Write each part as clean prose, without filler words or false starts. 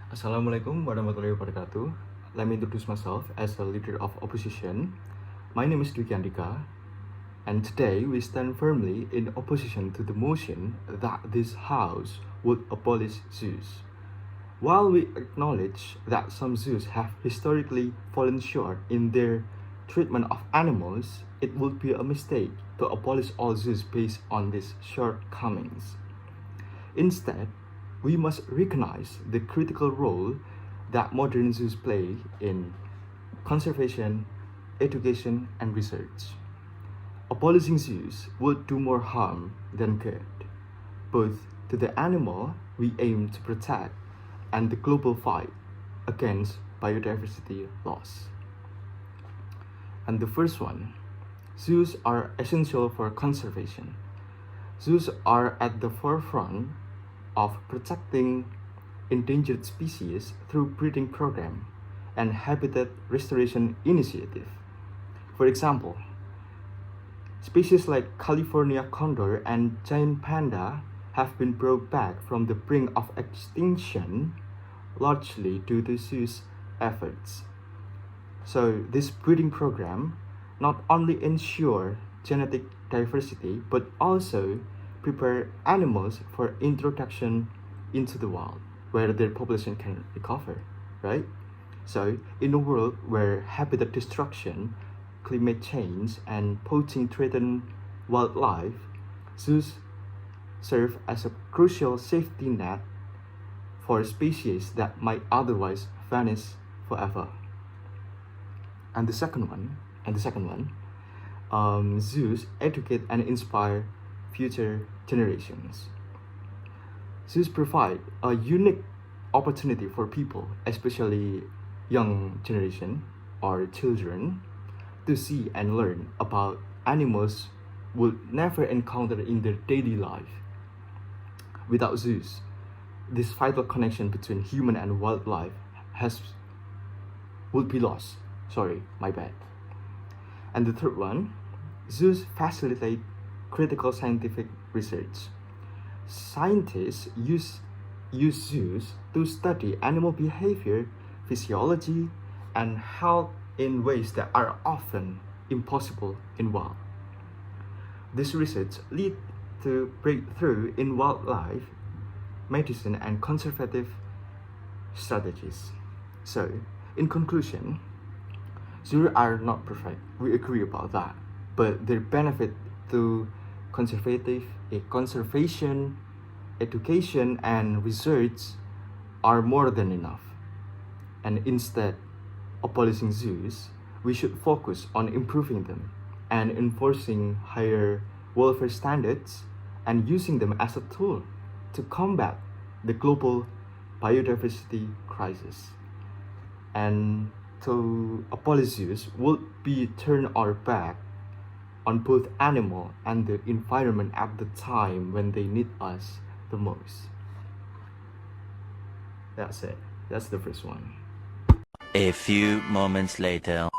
Assalamualaikum warahmatullahi wabarakatuh. Let me introduce myself as a leader of opposition. My name is Dwiki Andika, and today we stand firmly in opposition to the motion that this House would abolish zoos. While we acknowledge that some zoos have historically fallen short in their treatment of animals, it would be a mistake to abolish all zoos based on these shortcomings. Instead, we must recognize the critical role that modern zoos play in conservation, education, and research. Abolishing zoos would do more harm than good, both to the animal we aim to protect and the global fight against biodiversity loss. And the first one, zoos are essential for conservation. Zoos are at the forefront of protecting endangered species through breeding program and habitat restoration initiative. For example, species like California condor and giant panda have been brought back from the brink of extinction largely due to zoos' efforts. So this breeding program not only ensure genetic diversity but also prepare animals for introduction into the wild where their population can recover, right? So in a world where habitat destruction, climate change, and poaching threaten wildlife, zoos serve as a crucial safety net for species that might otherwise vanish forever. And the second one, zoos educate and inspire future generations. Zoos provide a unique opportunity for people, especially young generation or children, to see and learn about animals would never encounter in their daily life. Without zoos, this vital connection between human and wildlife would be lost. Sorry, my bad. And the third one, zoos facilitate critical scientific research. Scientists use zoos to study animal behavior, physiology, and health in ways that are often impossible in wild. This research leads to breakthrough in wildlife medicine and conservative strategies. So, in conclusion, zoos are not perfect. We agree about that, but their benefit to conservation, education, and research are more than enough. And instead abolishing zoos, we should focus on improving them and enforcing higher welfare standards and using them as a tool to combat the global biodiversity crisis. And to abolish zoos would be turn our back on both animal and the environment at the time when they need us the most. That's it. That's the first one. A few moments later.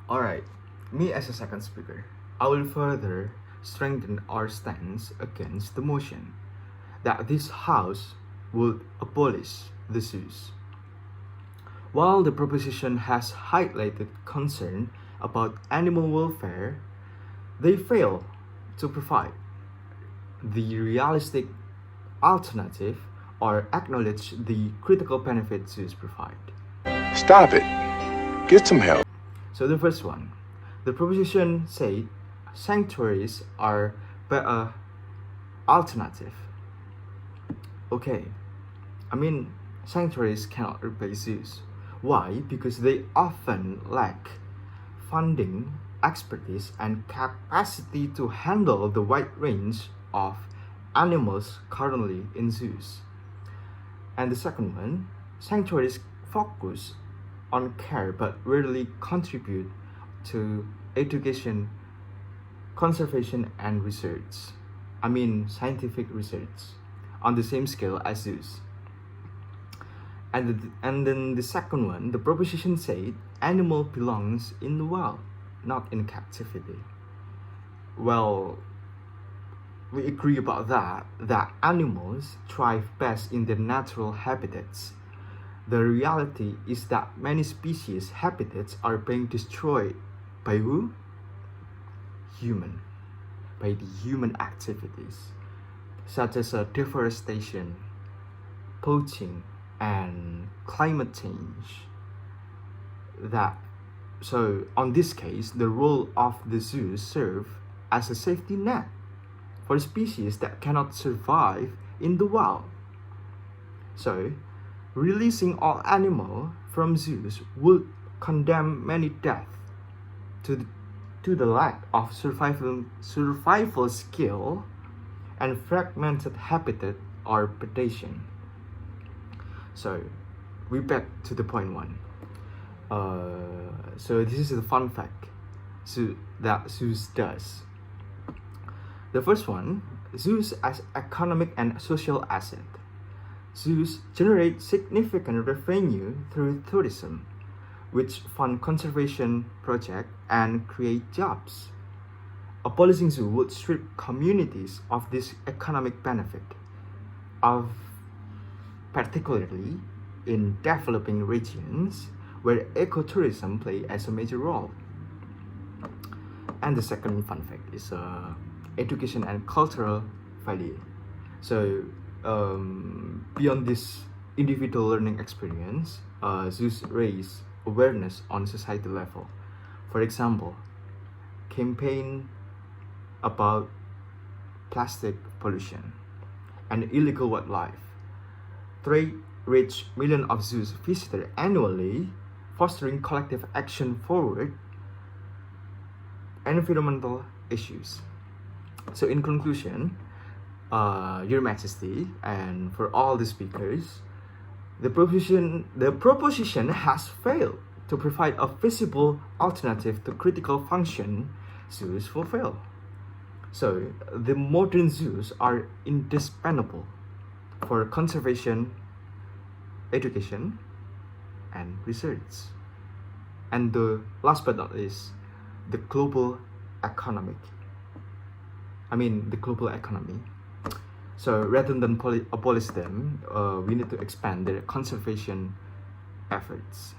Alright, me as a second speaker, I will further strengthen our stance against the motion that this House would abolish the zoos. While the proposition has highlighted concern about animal welfare, they fail to provide the realistic alternative or acknowledge the critical benefits zoos provide. Stop it. Get some help. So the first one, the proposition said sanctuaries are better alternative. Okay, sanctuaries cannot replace zoos. Why? Because they often lack funding, expertise, and capacity to handle the wide range of animals currently in zoos. And the second one, sanctuaries focus on care but rarely contribute to education, conservation, and research. scientific research on the same scale as Zeus. And then the second one, the proposition said animal belongs in the wild, not in captivity. Well, we agree about that animals thrive best in their natural habitats. The reality is that many species' habitats are being destroyed by who? By the human activities, such as deforestation, poaching, and climate change. So on this case, the role of the zoos serve as a safety net for species that cannot survive in the wild. So, releasing all animals from zoos would condemn many deaths to the lack of survival skill and fragmented habitat or predation. So, we back to the point one. So this is the fun fact that zoos does. The first one, zoos as economic and social asset. Zoos generate significant revenue through tourism, which fund conservation projects and create jobs. Abolishing zoo would strip communities of this economic benefit, particularly in developing regions where ecotourism plays as a major role. And the second fun fact is education and cultural value. So beyond this individual learning experience, zoos raise awareness on societal level. For example, campaign about plastic pollution and illegal wildlife. Trade reach millions of zoos visitors annually, fostering collective action forward environmental issues. So in conclusion, Your Majesty, and for all the speakers, the proposition has failed to provide a feasible alternative to critical function zoos fulfill. So the modern zoos are indispensable for conservation, education, and research. And the last but not least, the global economy. So rather than abolish them, we need to expand their conservation efforts.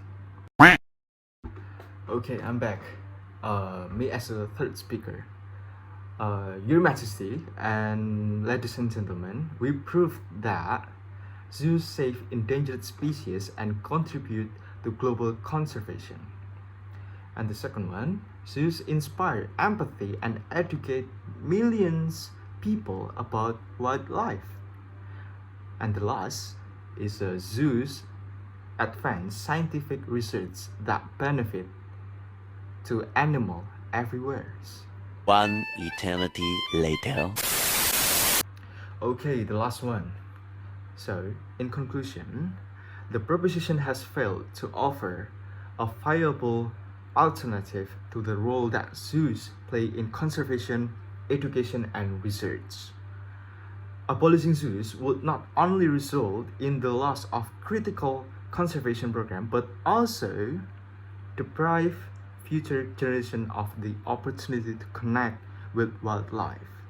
Okay, I'm back. Me as a third speaker. Your Majesty and ladies and gentlemen, we proved that zoos save endangered species and contribute to global conservation. And the second one, zoos inspire empathy and educate millions people about wildlife. And the last is zoos advance scientific research that benefit to animal everywhere. One eternity later. Okay, the last one. So, in conclusion, the proposition has failed to offer a viable alternative to the role that zoos play in conservation, education, and research. Abolishing zoos would not only result in the loss of critical conservation program, but also deprive future generation of the opportunity to connect with wildlife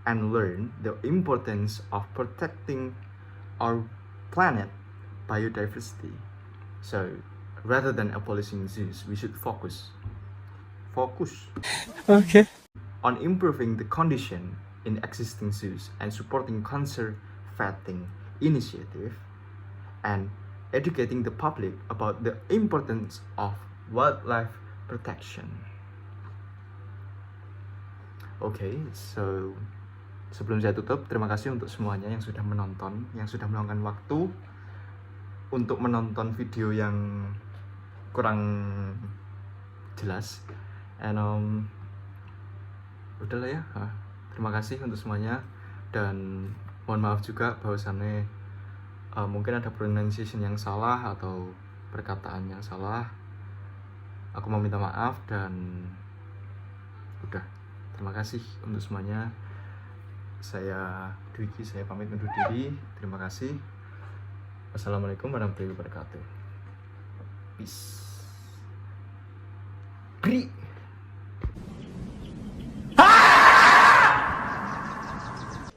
and learn the importance of protecting our planet biodiversity. So rather than abolishing zoos, we should focus Okay. on improving the condition in existing zoos and supporting conserving initiative and educating the public about the importance of wildlife protection. Okay, so sebelum saya tutup, terima kasih untuk semuanya yang sudah menonton, yang sudah meluangkan waktu untuk menonton video yang kurang jelas. And udahlah ya, terima kasih untuk semuanya, dan mohon maaf juga bahwasannya mungkin ada pronunciation yang salah atau perkataan yang salah. Aku mau minta maaf, dan udah, terima kasih untuk semuanya. Saya Dwiki, saya pamit undur diri. Terima kasih. Wassalamualaikum warahmatullahi wabarakatuh. Peace.